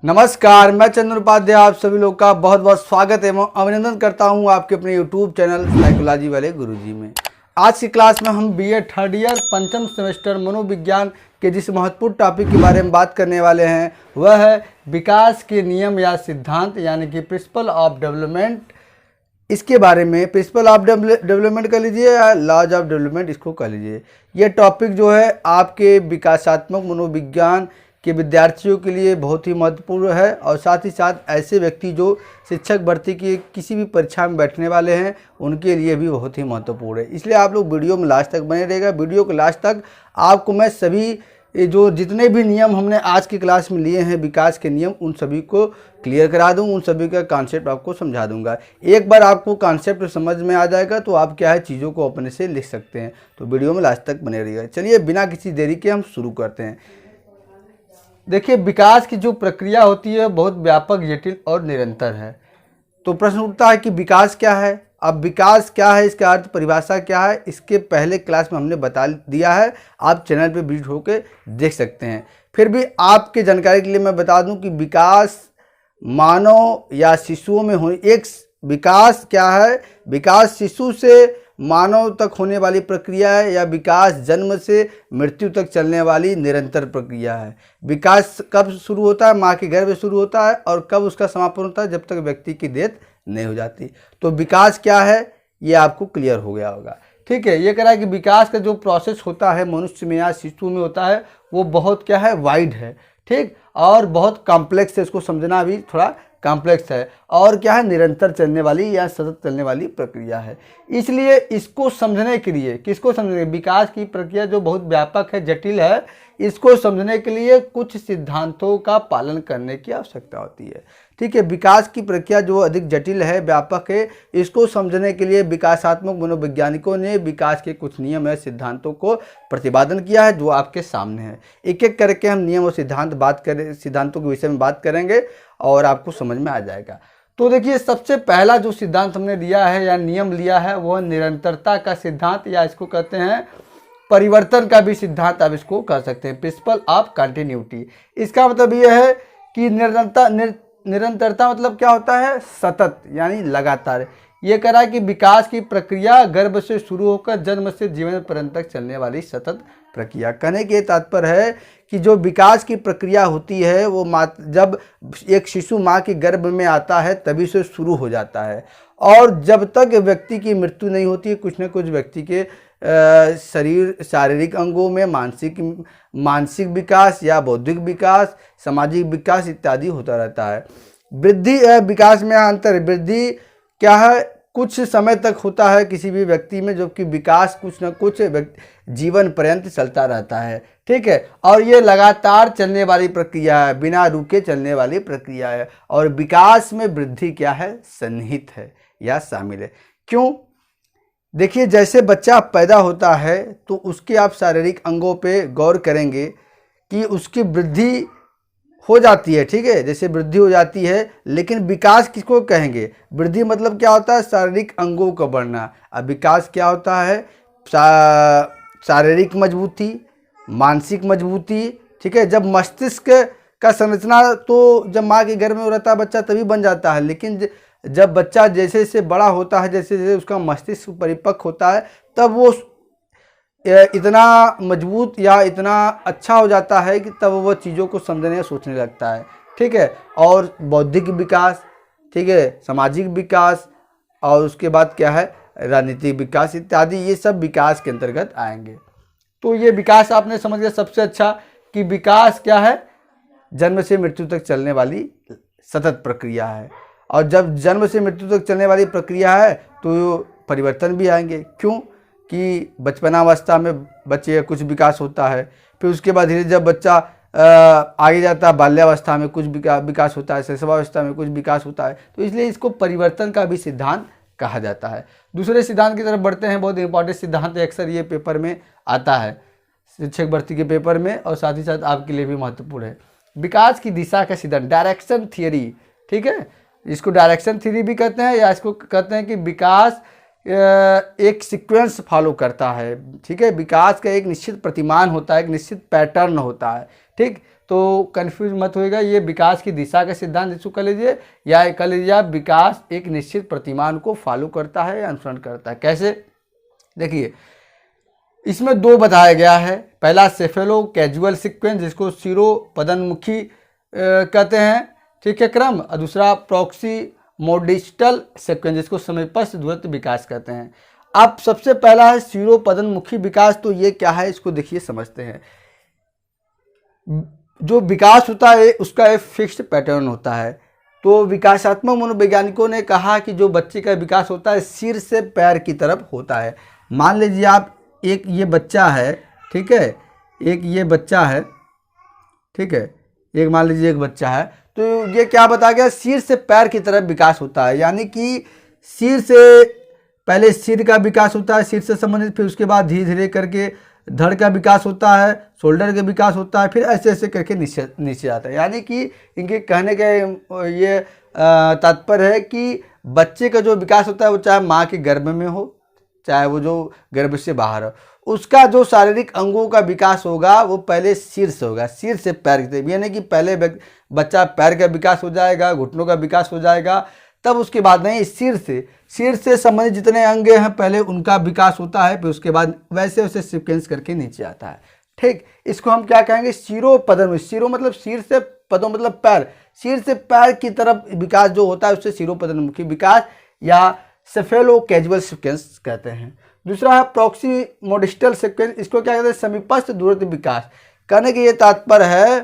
नमस्कार, मैं चंद्र उपाध्याय आप सभी लोग का बहुत बहुत स्वागत एवं अभिनंदन करता हूं आपके अपने यूट्यूब चैनल साइकोलॉजी वाले गुरुजी में। आज की क्लास में हम बीए थर्ड ईयर पंचम सेमेस्टर मनोविज्ञान के जिस महत्वपूर्ण टॉपिक के बारे में बात करने वाले हैं वह है विकास के नियम या सिद्धांत, यानी कि प्रिंसिपल ऑफ डेवलपमेंट। इसके बारे में प्रिंसिपल ऑफ डेवलपमेंट कर लीजिए या लॉज ऑफ डेवलपमेंट इसको कर लीजिए। ये टॉपिक जो है आपके विकासात्मक मनोविज्ञान के विद्यार्थियों के लिए बहुत ही महत्वपूर्ण है और साथ ही साथ ऐसे व्यक्ति जो शिक्षक भर्ती की किसी भी परीक्षा में बैठने वाले हैं उनके लिए भी बहुत ही महत्वपूर्ण है। इसलिए आप लोग वीडियो में लास्ट तक बने रहेगा। वीडियो के लास्ट तक आपको मैं सभी जो जितने भी नियम हमने आज की क्लास में लिए हैं विकास के नियम, उन सभी को क्लियर करा दूँ, उन सभी का कॉन्सेप्ट आपको समझा दूंगा। एक बार आपको कॉन्सेप्ट समझ में आ जाएगा तो आप क्या है चीज़ों को अपने से लिख सकते हैं। तो वीडियो में लास्ट तक बने रहिएगा। चलिए बिना किसी देरी के हम शुरू करते हैं। देखिए, विकास की जो प्रक्रिया होती है बहुत व्यापक, जटिल और निरंतर है। तो प्रश्न उठता है कि विकास क्या है। अब विकास क्या है, इसका अर्थ परिभाषा क्या है, इसके पहले क्लास में हमने बता दिया है। आप चैनल पे विजिट होकर देख सकते हैं। फिर भी आपके जानकारी के लिए मैं बता दूं कि विकास मानव या शिशुओं में हो एक विकास क्या है। विकास शिशु से मानव तक होने वाली प्रक्रिया है या विकास जन्म से मृत्यु तक चलने वाली निरंतर प्रक्रिया है। विकास कब शुरू होता है, माँ के गर्भ में शुरू होता है, और कब उसका समापन होता है, जब तक व्यक्ति की डेथ नहीं हो जाती। तो विकास क्या है ये आपको क्लियर हो गया होगा। ठीक है, ये कह रहा है कि विकास का जो प्रोसेस होता है मनुष्य में या शिशु में होता है वो बहुत क्या है वाइड है, ठीक, और बहुत कॉम्प्लेक्स है। इसको समझना भी थोड़ा कॉम्प्लेक्स है और क्या है निरंतर चलने वाली या सतत चलने वाली प्रक्रिया है। इसलिए इसको समझने के लिए, किसको समझने, विकास की प्रक्रिया जो बहुत व्यापक है, जटिल है, इसको समझने के लिए कुछ सिद्धांतों का पालन करने की आवश्यकता होती है। ठीक है, विकास की प्रक्रिया जो अधिक जटिल है, व्यापक है, इसको समझने के लिए विकासात्मक मनोवैज्ञानिकों ने विकास के कुछ नियम या सिद्धांतों को प्रतिपादन किया है जो आपके सामने है। एक एक करके हम नियम और सिद्धांतों के विषय में बात करेंगे और आपको समझ में आ जाएगा। तो देखिए, सबसे पहला जो सिद्धांत हमने लिया है या नियम लिया है वह निरंतरता का सिद्धांत, या इसको कहते हैं परिवर्तन का भी सिद्धांत आप इसको कह सकते हैं, प्रिंसिपल ऑफ कंटिन्यूटी। इसका मतलब यह है कि निरंतरता मतलब क्या होता है, सतत यानी लगातार। ये कह रहा है कि विकास की प्रक्रिया गर्भ से शुरू होकर जन्म से जीवन पर्यंत तक चलने वाली सतत प्रक्रिया। कहने के तात्पर्य है कि जो विकास की प्रक्रिया होती है वो जब एक शिशु माँ के गर्भ में आता है तभी से शुरू हो जाता है, और जब तक व्यक्ति की मृत्यु नहीं होती है कुछ न कुछ व्यक्ति के शारीरिक अंगों में मानसिक विकास या बौद्धिक विकास, सामाजिक विकास इत्यादि होता रहता है। वृद्धि विकास में अंतर है। वृद्धि क्या है, कुछ समय तक होता है किसी भी व्यक्ति में, जबकि विकास कुछ न कुछ जीवन पर्यंत चलता रहता है। ठीक है, और ये लगातार चलने वाली प्रक्रिया है, बिना रुके चलने वाली प्रक्रिया है। और विकास में वृद्धि क्या है, सन्निहित है या शामिल है। क्यों? देखिए, जैसे बच्चा पैदा होता है तो उसके आप शारीरिक अंगों पे गौर करेंगे कि उसकी वृद्धि हो जाती है। ठीक है, जैसे वृद्धि हो जाती है, लेकिन विकास किसको कहेंगे? वृद्धि मतलब क्या होता है, शारीरिक अंगों का बढ़ना। अब विकास क्या होता है, शारीरिक मजबूती, मानसिक मजबूती। ठीक है, जब मस्तिष्क का संरचना तो जब माँ के गर्भ में रहता है बच्चा तभी बन जाता है, लेकिन जब बच्चा जैसे जैसे बड़ा होता है, जैसे जैसे उसका मस्तिष्क परिपक्व होता है, तब वो इतना मजबूत या इतना अच्छा हो जाता है कि तब वो चीज़ों को समझने या सोचने लगता है। ठीक है, और बौद्धिक विकास, ठीक है, सामाजिक विकास, और उसके बाद क्या है राजनीतिक विकास इत्यादि, ये सब विकास के अंतर्गत आएंगे। तो ये विकास आपने समझ लिया सबसे अच्छा कि विकास क्या है, जन्म से मृत्यु तक चलने वाली सतत प्रक्रिया है। और जब जन्म से मृत्यु तक चलने वाली प्रक्रिया है तो परिवर्तन भी आएंगे। क्यों? कि बचपनावस्था में बच्चे का कुछ विकास होता है, फिर उसके बाद धीरे जब बच्चा आगे जाता है बाल्यावस्था में कुछ विकास होता है, शैशवावस्था में कुछ विकास होता है। तो इसलिए इसको परिवर्तन का भी सिद्धांत कहा जाता है। दूसरे सिद्धांत की तरफ बढ़ते हैं। बहुत इंपॉर्टेंट सिद्धांत है, अक्सर ये पेपर में आता है, शिक्षक भर्ती के पेपर में, और साथ ही साथ आपके लिए भी महत्वपूर्ण है। विकास की दिशा का सिद्धांत, डायरेक्शन थियरी। ठीक है, इसको डायरेक्शन थ्योरी भी कहते हैं, या इसको कहते हैं कि विकास एक सीक्वेंस फॉलो करता है। ठीक है, विकास का एक निश्चित प्रतिमान होता है, एक निश्चित पैटर्न होता है। ठीक, तो कन्फ्यूज मत होइएगा, ये विकास की दिशा का सिद्धांत इसको कह लीजिए, या कह लीजिए विकास एक निश्चित प्रतिमान को फॉलो करता है, अनुसरण करता है। कैसे, देखिए इसमें दो बताया गया है। पहला सेफेलो कैजुअल सीक्वेंस, जिसको शिरोपदन्मुखी कहते हैं, ठीक है, क्रम, और दूसरा प्रॉक्सी मोडिस्टल सीक्वेंस, जिसको समीपस्थ दूरत्व विकास कहते हैं। अब सबसे पहला है शिरोपदन्मुखी विकास, तो ये क्या है इसको देखिए समझते हैं। जो विकास होता है उसका एक फिक्स्ड पैटर्न होता है। तो विकासात्मक मनोवैज्ञानिकों ने कहा कि जो बच्चे का विकास होता है सिर से पैर की तरफ होता है। मान लीजिए आप, एक ये बच्चा है, ठीक है, एक ये बच्चा है, ठीक है, एक मान लीजिए एक बच्चा है, तो ये क्या बताया गया, सिर से पैर की तरफ विकास होता है। यानी कि सिर से पहले सिर का विकास होता है, सिर से संबंधित, फिर उसके बाद धीरे धीरे करके धड़ का विकास होता है, शोल्डर का विकास होता है, फिर ऐसे ऐसे करके नीचे नीचे आता है। यानी कि इनके कहने का ये तात्पर्य है कि बच्चे का जो विकास होता है वो चाहे माँ के गर्भ में हो, चाहे वो जो गर्भ से बाहर हो, उसका जो शारीरिक अंगों का विकास होगा वो पहले सिर से होगा, सिर से पैर की तरफ। यानी कि पहले बच्चा पैर का विकास हो जाएगा, घुटनों का विकास हो जाएगा, तब उसके बाद नहीं, सिर से संबंधित जितने अंग हैं पहले उनका विकास होता है, फिर उसके बाद वैसे वैसे सीक्वेंस करके नीचे आता है। ठीक, इसको हम क्या कहेंगे, शिरोपदन। शिरो मतलब सिर से, पदों मतलब पैर, सिर से पैर की तरफ विकास जो होता है उससे शिरोपदन्मुखी विकास या सेफेलो कैजुअल सीक्वेंस कहते हैं। दूसरा है प्रॉक्सी मोडिस्टल सीक्वेंस, इसको क्या कहते हैं, समीपस्थ दूरत्व विकास। कहने के ये तात्पर्य है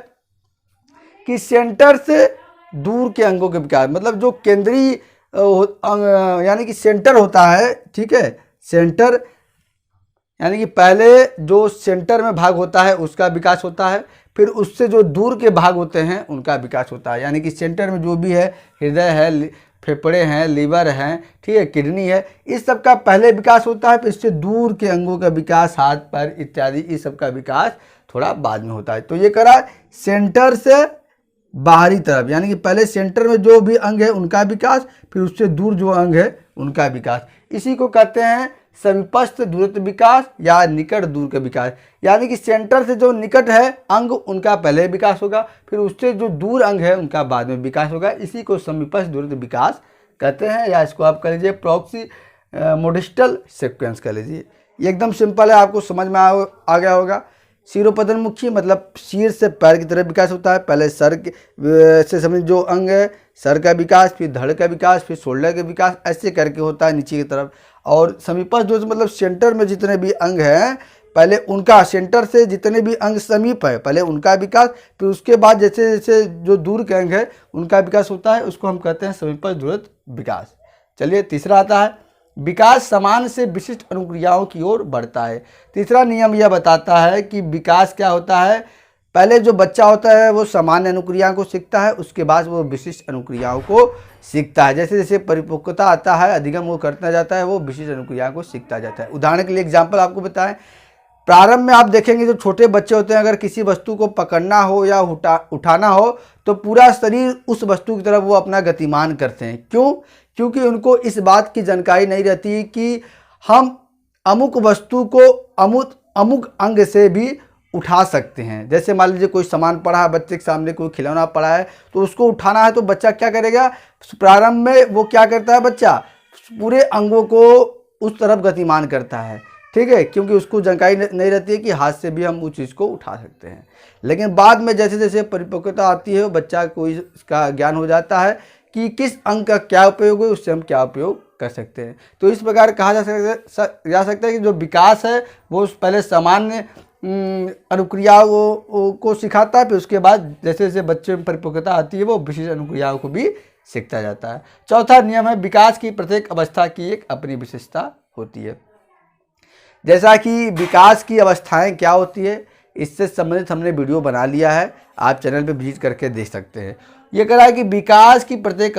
कि सेंटर से दूर के अंगों के विकास, मतलब जो केंद्रीय यानी कि सेंटर होता है, ठीक है, सेंटर यानी कि पहले जो सेंटर में भाग होता है उसका विकास होता है, फिर उससे जो दूर के भाग होते हैं उनका विकास होता है। यानी कि सेंटर में जो भी है, हृदय है, फेफड़े हैं, लीवर हैं, ठीक है, किडनी है, इस सब का पहले विकास होता है, फिर इससे दूर के अंगों का विकास, हाथ पैर इत्यादि, इस सब का विकास थोड़ा बाद में होता है। तो ये करा सेंटर से बाहरी तरफ, यानी कि पहले सेंटर में जो भी अंग है उनका विकास, फिर उससे दूर जो अंग है उनका विकास। इसी को कहते हैं समीपस्थ दूरत्व विकास या निकट दूर का विकास। यानी कि सेंटर से जो निकट है अंग उनका पहले विकास होगा, फिर उससे जो दूर अंग है उनका बाद में विकास होगा। इसी को समीपस्थ दूरत्व विकास कहते हैं, या इसको आप कह लीजिए प्रॉक्सी मोडिस्टल सीक्वेंस कह लीजिए। ये एकदम सिंपल है, आपको समझ में आ गया होगा। शिरोपदन्मुखी मतलब सिर से पैर की तरफ विकास होता है, पहले सर से संबंधित जो अंग है, सर का विकास, फिर धड़ का विकास, फिर शोल्डर का विकास, ऐसे करके होता है नीचे की तरफ। और समीपस्थ जो मतलब सेंटर में जितने भी अंग हैं पहले उनका, सेंटर से जितने भी अंग समीप है पहले उनका विकास, फिर उसके बाद जैसे जैसे जो दूर के अंग है उनका विकास होता है, उसको हम कहते हैं समीपस्थ दूरत्व विकास। चलिए तीसरा आता है, विकास समान से विशिष्ट अनुक्रियाओं की ओर बढ़ता है। तीसरा नियम यह बताता है कि विकास क्या होता है, पहले जो बच्चा होता है वो सामान्य अनुक्रियाओं को सीखता है, उसके बाद वो विशिष्ट अनुक्रियाओं को सीखता है। जैसे जैसे परिपक्वता आता है, अधिगम वो करता जाता है, वो विशिष्ट अनुक्रियाओं को सीखता जाता है। उदाहरण के लिए एग्जाम्पल आपको बताएं, प्रारंभ में आप देखेंगे जो छोटे बच्चे होते हैं, अगर किसी वस्तु को पकड़ना हो या उठाना हो तो पूरा शरीर उस वस्तु की तरफ वो अपना गतिमान करते हैं। क्यों? क्योंकि उनको इस बात की जानकारी नहीं रहती कि हम अमुक वस्तु को अमुक अंग से भी उठा सकते हैं। जैसे मान लीजिए कोई सामान पड़ा है, बच्चे के सामने कोई खिलौना पड़ा है, तो उसको उठाना है तो बच्चा क्या करेगा, प्रारंभ में वो क्या करता है, बच्चा पूरे अंगों को उस तरफ गतिमान करता है, ठीक है, क्योंकि उसको जानकारी नहीं रहती है कि हाथ से भी हम उस चीज़ को उठा सकते हैं। लेकिन बाद में जैसे जैसे परिपक्वता आती है, बच्चा को इसका ज्ञान हो जाता है कि किस अंग का क्या उपयोग है, उससे हम क्या उपयोग कर सकते हैं। तो इस प्रकार कहा जा सकता है कि जो विकास है वो पहले सामान्य अनुक्रियाओं को सिखाता है, फिर उसके बाद जैसे जैसे बच्चे में परिपक्वता आती है वो विशिष्ट अनुक्रियाओं को भी सीखता जाता है। चौथा नियम है, विकास की प्रत्येक अवस्था की एक अपनी विशेषता होती है। जैसा कि विकास की अवस्थाएं क्या होती है, इससे संबंधित हमने वीडियो बना लिया है, आप चैनल पे विजिट करके देख सकते हैं। ये कह रहा है कि विकास की प्रत्येक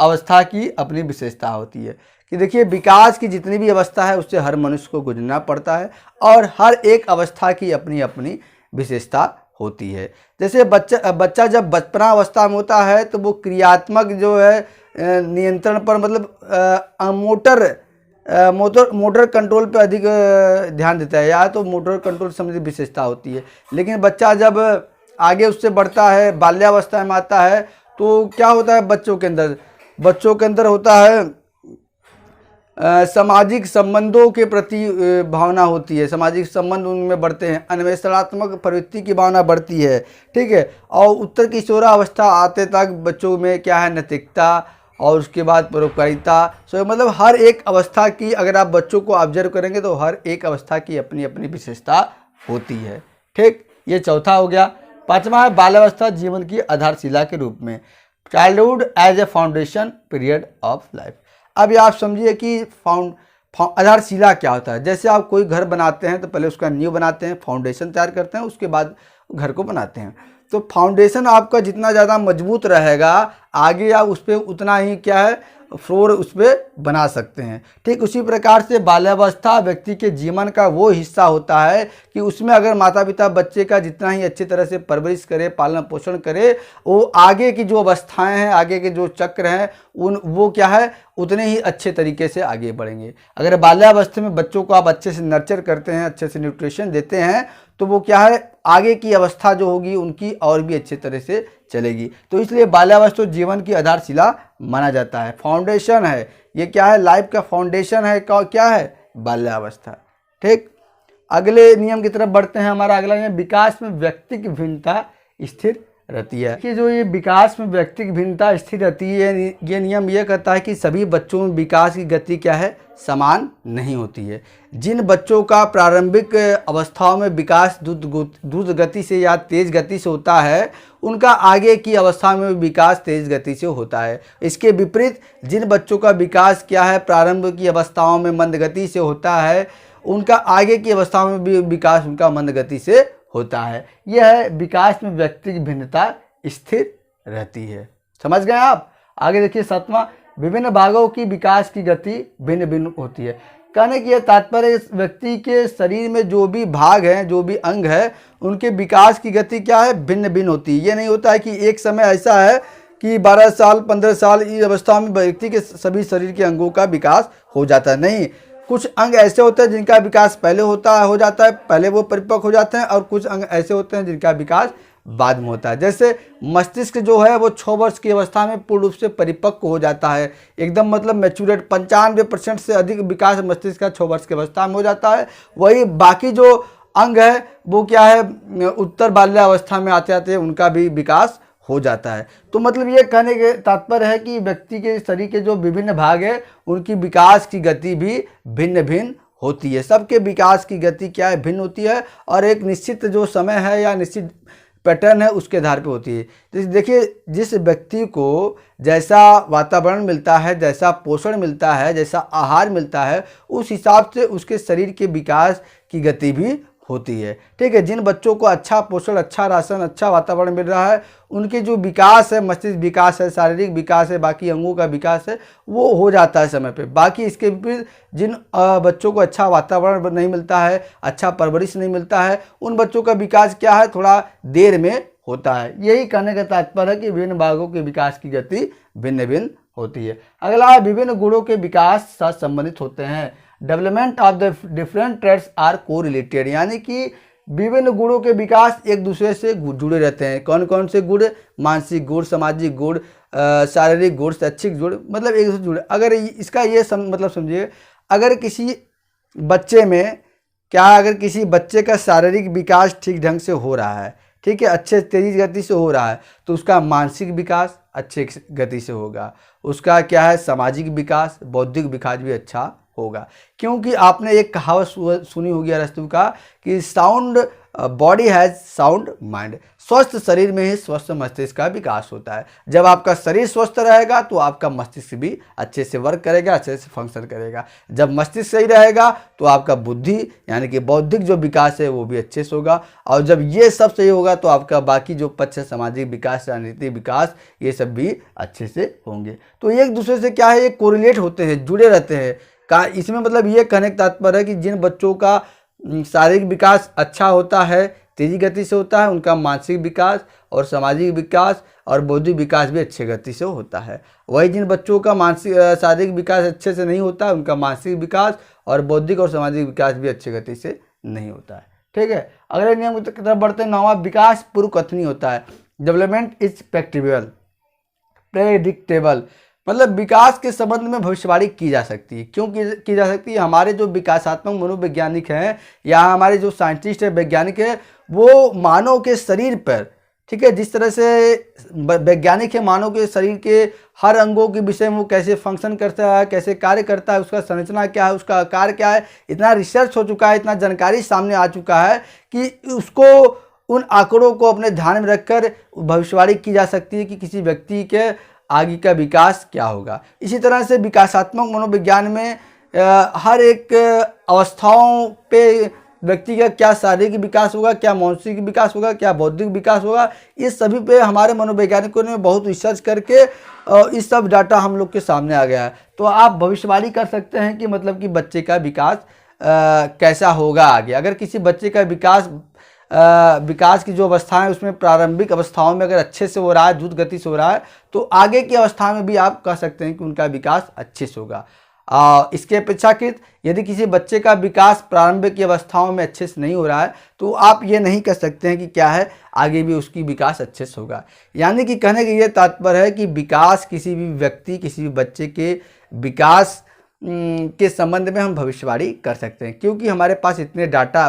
अवस्था की अपनी विशेषता होती है, कि देखिए विकास की जितनी भी अवस्था है उससे हर मनुष्य को गुजरना पड़ता है और हर एक अवस्था की अपनी अपनी विशेषता होती है। जैसे बच्चा जब बचपना अवस्था में होता है तो वो क्रियात्मक जो है नियंत्रण पर, मतलब मोटर मोटर कंट्रोल पे अधिक ध्यान देता है, या तो मोटर कंट्रोल संबंधी विशेषता होती है। लेकिन बच्चा जब आगे उससे बढ़ता है, बाल्यावस्था में आता है, तो क्या होता है बच्चों के अंदर होता है सामाजिक संबंधों के प्रति भावना होती है, सामाजिक संबंध उनमें बढ़ते हैं, अन्वेषणात्मक प्रवृत्ति की भावना बढ़ती है, ठीक है। और उत्तर किशोरावस्था आते तक बच्चों में क्या है, नैतिकता और उसके बाद परोपकारिता। सो मतलब हर एक अवस्था की, अगर आप बच्चों को ऑब्जर्व करेंगे तो हर एक अवस्था की अपनी अपनी विशेषता होती है, ठीक। ये चौथा हो गया। पांचवा है बाल्यावस्था जीवन की आधारशिला के रूप में, childhood as a foundation period of life. अब ये आप समझिए कि आधारशिला क्या होता है। जैसे आप कोई घर बनाते हैं तो पहले उसका नींव बनाते हैं, फाउंडेशन तैयार करते हैं, उसके बाद घर को बनाते हैं। तो फाउंडेशन आपका जितना ज़्यादा मजबूत रहेगा, आगे आप उस पर उतना ही क्या है, फ्लोर उस पर बना सकते हैं, ठीक। उसी प्रकार से बाल्यावस्था व्यक्ति के जीवन का वो हिस्सा होता है कि उसमें अगर माता पिता बच्चे का जितना ही अच्छी तरह से परवरिश करे, पालन पोषण करे, वो आगे की जो अवस्थाएं हैं, आगे के जो चक्र हैं, वो क्या है, उतने ही अच्छे तरीके से आगे बढ़ेंगे। अगर बाल्यावस्था में बच्चों को आप अच्छे से नर्चर करते हैं, अच्छे से न्यूट्रिशन देते हैं, तो वो क्या है, आगे की अवस्था जो होगी उनकी और भी अच्छे तरह से चलेगी। तो इसलिए बाल्यावस्था जीवन की आधारशिला माना जाता है, फाउंडेशन है। ये क्या है, लाइफ का फाउंडेशन है, क्या है, बाल्यावस्था, ठीक। अगले नियम की तरफ बढ़ते हैं। हमारा अगला नियम, विकास में व्यक्ति की भिन्नता स्थिर रहती है। कि जो ये विकास में व्यक्ति की भिन्नता स्थिर रहती है, ये नियम ये कहता है कि सभी बच्चों में विकास की गति क्या है, समान नहीं होती है। जिन बच्चों का प्रारंभिक अवस्थाओं में विकास द्रुत गति से या तेज गति से होता है, उनका आगे की अवस्था में विकास तेज गति से होता है। इसके विपरीत जिन बच्चों का विकास क्या है, प्रारंभ की अवस्थाओं में मंद गति से होता है, उनका आगे की अवस्थाओं में भी विकास उनका मंद गति से होता है। यह है विकास में व्यक्ति की भिन्नता स्थिर रहती है। समझ गए आप। आगे देखिए सातवां, विभिन्न भागों की विकास की गति भिन्न भिन्न होती है। कहने की यह तात्पर्य, व्यक्ति के शरीर में जो भी भाग हैं, जो भी अंग है, उनके विकास की गति क्या है, भिन्न भिन्न होती है। ये नहीं होता है कि एक समय ऐसा है कि 12 साल 15 साल इस अवस्था में व्यक्ति के सभी शरीर के अंगों का विकास हो जाता है। नहीं, कुछ अंग ऐसे होते हैं जिनका विकास पहले हो जाता है, पहले वो परिपक्व हो जाते हैं, और कुछ अंग ऐसे होते हैं जिनका विकास बाद में होता है। जैसे मस्तिष्क जो है वो 6 वर्ष की अवस्था में पूर्ण रूप से परिपक्व हो जाता है, एकदम मतलब मैच्योरेट, 95% से अधिक विकास मस्तिष्क का 6 वर्ष की अवस्था में हो जाता है। वही बाकी जो अंग है वो क्या है, उत्तर बाल्यावस्था में आते आते उनका भी विकास हो जाता है। तो मतलब ये कहने के तात्पर्य है कि व्यक्ति के शरीर के जो विभिन्न भाग है, उनकी विकास की गति भी भिन्न भिन्न होती है। सबके विकास की गति क्या है, भिन्न होती है, और एक निश्चित जो समय है या निश्चित पैटर्न है उसके आधार पे होती है। जैसे देखिए, जिस व्यक्ति को जैसा वातावरण मिलता है, जैसा पोषण मिलता है, जैसा आहार मिलता है, उस हिसाब से उसके शरीर के विकास की गति भी होती है, ठीक है। जिन बच्चों को अच्छा पोषण, अच्छा राशन, अच्छा वातावरण मिल रहा है, उनके जो विकास है, मस्तिष्क विकास है, शारीरिक विकास है, बाकी अंगों का विकास है, वो हो जाता है समय पे। बाकी इसके विपरीत जिन बच्चों को अच्छा वातावरण नहीं मिलता है, अच्छा परवरिश नहीं मिलता है, उन बच्चों का विकास क्या है, थोड़ा देर में होता है। यही कहने का तात्पर्य है कि विभिन्न भागों के विकास की गति भिन्न भिन्न होती है। अगला, विभिन्न गुणों के विकास साथ संबंधित होते हैं। Development of the different trades are correlated, यानी कि विभिन्न गुणों के विकास एक दूसरे से जुड़े रहते हैं। कौन कौन से गुण, मानसिक गुण, सामाजिक गुण, शारीरिक गुण, शैक्षिक गुण, मतलब एक दूसरे से जुड़े। अगर इसका ये मतलब समझिए, अगर किसी बच्चे में क्या, अगर किसी बच्चे का शारीरिक विकास ठीक ढंग से हो रहा है, ठीक है, अच्छे तेज गति से हो रहा है, तो उसका मानसिक विकास अच्छे गति से होगा। उसका क्या है, सामाजिक विकास, बौद्धिक विकास भी अच्छा होगा। क्योंकि आपने एक कहावत सुनी होगी अरस्तु का कि sound body has sound mind, स्वस्थ शरीर में ही स्वस्थ मस्तिष्क का विकास होता है। जब आपका शरीर स्वस्थ रहेगा तो आपका मस्तिष्क भी अच्छे से वर्क करेगा, अच्छे से फंक्शन करेगा। जब मस्तिष्क सही रहेगा तो आपका बुद्धि यानी कि बौद्धिक जो विकास है वो भी अच्छे से होगा, और जब ये सब सही होगा तो आपका बाकी जो पक्ष है, सामाजिक विकास, राजनीतिक विकास, ये सब भी अच्छे से होंगे। तो एक दूसरे से क्या है, ये कोरिलेट होते हैं, जुड़े रहते हैं। इसमें मतलब ये कहने का तात्पर्य है कि जिन बच्चों का शारीरिक विकास अच्छा होता है, तेजी गति से होता है, उनका मानसिक विकास और सामाजिक विकास और बौद्धिक विकास भी अच्छी गति से होता है। वही जिन बच्चों का मानसिक शारीरिक विकास अच्छे से नहीं होता है, उनका मानसिक विकास और बौद्धिक और सामाजिक विकास भी अच्छी गति से नहीं होता है। ठीक है, अगले नियम की तरफ बढ़ते हैं। 9वां, विकास पूर्व कथनीय होता है। डेवलपमेंट इज प्रेडिक्टेबल, मतलब विकास के संबंध में भविष्यवाणी की जा सकती है। क्यों की जा सकती है? हमारे जो विकासात्मक मनोवैज्ञानिक हैं या हमारे जो साइंटिस्ट है, वैज्ञानिक है, वो मानव के शरीर पर, ठीक है, जिस तरह से वैज्ञानिक है, मानव के शरीर के हर अंगों के विषय में वो कैसे फंक्शन करता है, कैसे कार्य करता है, उसका संरचना क्या है, उसका आकार क्या है, इतना रिसर्च हो चुका है, इतना जानकारी सामने आ चुका है कि उसको उन आंकड़ों को अपने ध्यान में रखकर भविष्यवाणी की जा सकती है कि किसी व्यक्ति के आगे का विकास क्या होगा। इसी तरह से विकासात्मक मनोविज्ञान में हर एक अवस्थाओं पे व्यक्ति का क्या शारीरिक विकास होगा, क्या मानसिक विकास होगा, क्या बौद्धिक विकास होगा, इस सभी पे हमारे मनोवैज्ञानिकों ने बहुत रिसर्च करके इस सब डाटा हम लोग के सामने आ गया है। तो आप भविष्यवाणी कर सकते हैं कि मतलब कि बच्चे का विकास कैसा होगा आगे। अगर किसी बच्चे का विकास की जो अवस्था है उसमें प्रारंभिक अवस्थाओं में अगर अच्छे से हो रहा है, द्रुत गति से हो रहा है, तो आगे की अवस्था में भी आप कह सकते हैं कि उनका विकास अच्छे से होगा। इसके अपेक्षाकृत यदि किसी बच्चे का विकास प्रारंभिक की अवस्थाओं में अच्छे से नहीं हो रहा है, तो आप ये नहीं कह सकते हैं कि क्या है आगे भी उसकी विकास अच्छे से होगा। यानी कि कहने का ये तात्पर्य है कि विकास किसी भी व्यक्ति, किसी भी बच्चे के विकास के संबंध में हम भविष्यवाणी कर सकते हैं, क्योंकि हमारे पास इतने डाटा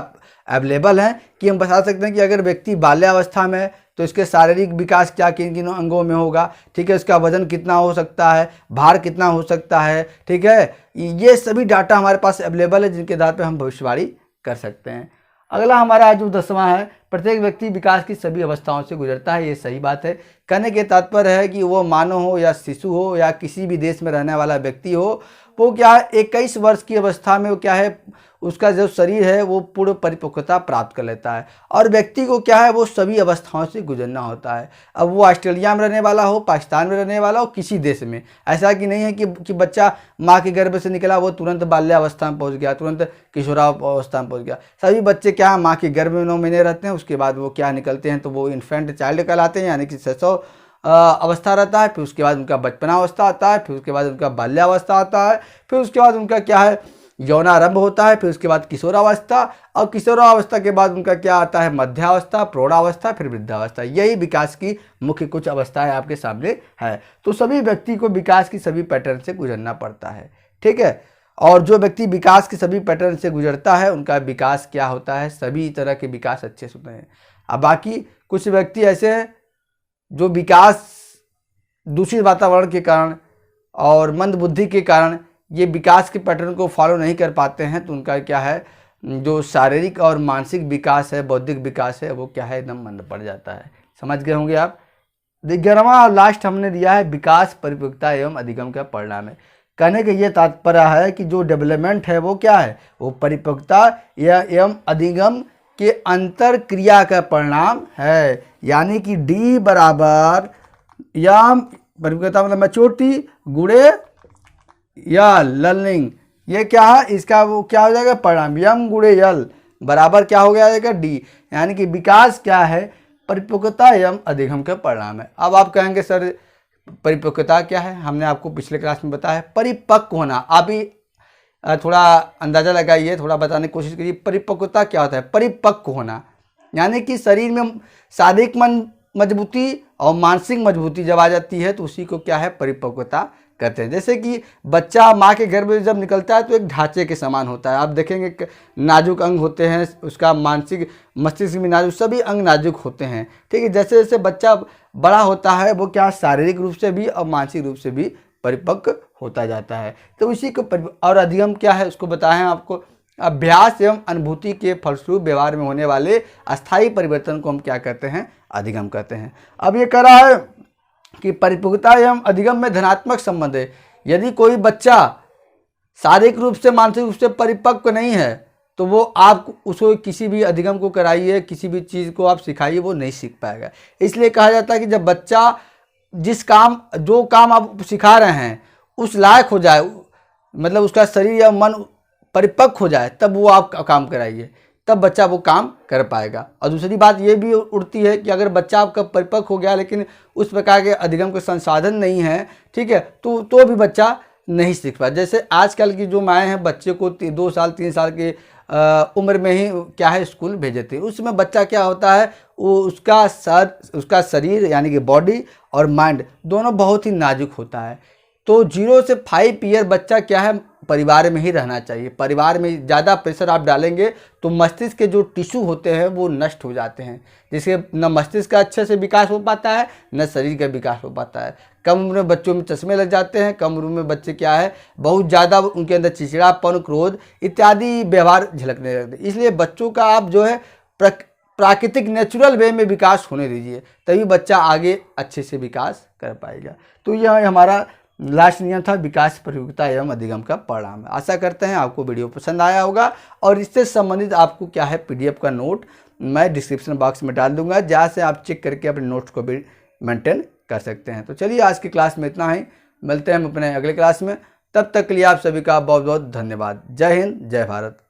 अवेलेबल हैं कि हम बता सकते हैं कि अगर व्यक्ति बाल्यावस्था में है तो इसके शारीरिक विकास क्या किन किन अंगों में होगा, ठीक है, उसका वजन कितना हो सकता है, भार कितना हो सकता है, ठीक है, ये सभी डाटा हमारे पास अवेलेबल है जिनके आधार पर हम भविष्यवाणी कर सकते हैं। अगला हमारा जो 10वां है, प्रत्येक व्यक्ति विकास की सभी अवस्थाओं से गुजरता है। ये सही बात है। कहने के तात्पर्य है कि वो मानव हो या शिशु हो या किसी भी देश में रहने वाला व्यक्ति हो, वो क्या है 21 वर्ष की अवस्था में वो क्या है उसका जो शरीर है वो पूर्ण परिपक्वता प्राप्त कर लेता है, और व्यक्ति को क्या है वो सभी अवस्थाओं से गुजरना होता है। अब वो ऑस्ट्रेलिया में रहने वाला हो, पाकिस्तान में रहने वाला हो, किसी देश में, ऐसा कि नहीं है कि बच्चा माँ के गर्भ से निकला वो तुरंत बाल्यावस्था में पहुँच गया, तुरंत किशोरावस्था में पहुँच गया। सभी बच्चे क्या है माँ के गर्भ में 9 महीने रहते हैं, उसके बाद वो क्या निकलते हैं तो वो इन्फेंट चाइल्ड कहलाते हैं, यानी कि 600 अवस्था रहता है। फिर उसके बाद उनका बचपनावस्था आता है, फिर उसके बाद उनका बाल्यावस्था आता है, फिर उसके बाद उनका क्या है यौनारंभ होता है, फिर उसके बाद किशोरावस्था, और किशोरावस्था के बाद उनका क्या आता है मध्यावस्था, प्रौढ़ावस्था, फिर वृद्धावस्था। यही विकास की मुख्य कुछ अवस्थाएं आपके सामने है। तो सभी व्यक्ति को विकास की सभी पैटर्न से गुजरना पड़ता है, ठीक है। और जो व्यक्ति विकास के सभी पैटर्न से गुजरता है उनका विकास क्या होता है, सभी तरह के विकास अच्छे से होते हैं। अब बाकी कुछ व्यक्ति ऐसे हैं जो विकास दूषित वातावरण के कारण और मंद बुद्धि के कारण ये विकास के पैटर्न को फॉलो नहीं कर पाते हैं, तो उनका क्या है जो शारीरिक और मानसिक विकास है, बौद्धिक विकास है, वो क्या है एकदम मंद पड़ जाता है। समझ गए होंगे आप। 11वां और लास्ट हमने दिया है विकास परिपक्वता एवं अधिगम का परिणाम है। कहने का ये तात्पर्य है कि जो डेवलपमेंट है वो क्या है, वो परिपक्वता या एवं अधिगम के अंतर क्रिया का परिणाम है। यानी कि D बराबर यम परिपक्वता मतलब मैच्योरिटी गुणे या लर्निंग, ये क्या है इसका वो क्या हो जाएगा परिणाम, यम गुणे यल बराबर क्या हो गया जाएगा D। यानी कि विकास क्या है परिपक्वता एवं अधिगम का परिणाम है। अब आप कहेंगे सर परिपक्वता क्या है, हमने आपको पिछले क्लास में बताया परिपक्व होना। आप ही थोड़ा अंदाजा लगाइए, थोड़ा बताने की कोशिश करिए परिपक्वता क्या होता है। परिपक्व होना यानी कि शरीर में शारीरिक मजबूती और मानसिक मजबूती जब आ जाती है तो उसी को क्या है परिपक्वता कहते हैं। जैसे कि बच्चा माँ के गर्भ में जब निकलता है तो एक ढांचे के समान होता है। आप देखेंगे नाजुक अंग होते हैं, उसका मानसिक मस्तिष्क भी नाजुक, सभी अंग नाजुक होते हैं, ठीक है। जैसे जैसे बच्चा बड़ा होता है वो क्या शारीरिक रूप से भी और मानसिक रूप से भी परिपक्व होता जाता है। तो उसी को और अधिगम क्या है उसको बताएं आपको। अभ्यास एवं अनुभूति के फलस्वरूप व्यवहार में होने वाले अस्थायी परिवर्तन को हम क्या कहते हैं अधिगम कहते हैं। अब ये कह रहा है कि परिपक्वता एवं अधिगम में धनात्मक संबंध है। यदि कोई बच्चा शारीरिक रूप से मानसिक रूप से परिपक्व नहीं है तो वो आप उसको किसी भी अधिगम को कराइए, किसी भी चीज़ को आप सिखाइए, वो नहीं सीख पाएगा। इसलिए कहा जाता है कि जब बच्चा जो काम आप सिखा रहे हैं उस लायक हो जाए, मतलब उसका शरीर या मन परिपक्व हो जाए, तब वो आप काम कराइए। तब बच्चा वो काम कर पाएगा। और दूसरी बात ये भी उड़ती है कि अगर बच्चा आपका परिपक्व हो गया लेकिन उस प्रकार के अधिगम के संसाधन नहीं है, ठीक है, तो भी बच्चा नहीं सीख पाए। जैसे आजकल की जो माएँ हैं बच्चे को 2 साल 3 साल के उम्र में ही क्या है स्कूल भेज देती है। उसमें बच्चा क्या होता है, वो उसका शरीर यानी कि बॉडी और माइंड दोनों बहुत ही नाजुक होता है। तो 0 से 5 ईयर बच्चा क्या है परिवार में ही रहना चाहिए। परिवार में ज़्यादा प्रेशर आप डालेंगे तो मस्तिष्क के जो टिश्यू होते हैं वो नष्ट हो जाते हैं, जिससे न मस्तिष्क का अच्छे से विकास हो पाता है न शरीर का विकास हो पाता है। कम उम्र में बच्चों में चश्मे लग जाते हैं, कम उम्र में बच्चे क्या है बहुत ज़्यादा उनके अंदर चिड़चिड़ापन, क्रोध इत्यादि व्यवहार झलकने लगते हैं। इसलिए बच्चों का आप जो है प्राकृतिक नेचुरल वे में विकास होने दीजिए, तभी बच्चा आगे अच्छे से विकास कर पाएगा। तो यह हमारा लास्ट नियम था विकास, प्रयोगिता एवं अधिगम का परिणाम। आशा करते हैं आपको वीडियो पसंद आया होगा और इससे संबंधित आपको क्या है PDF का नोट मैं डिस्क्रिप्शन बॉक्स में डाल दूंगा, जहाँ से आप चेक करके अपने नोट्स को भी मेंटेन कर सकते हैं। तो चलिए आज की क्लास में इतना ही, मिलते हैं हम अपने अगले क्लास में। तब तक के लिए आप सभी का बहुत बहुत धन्यवाद। जय हिंद, जय भारत।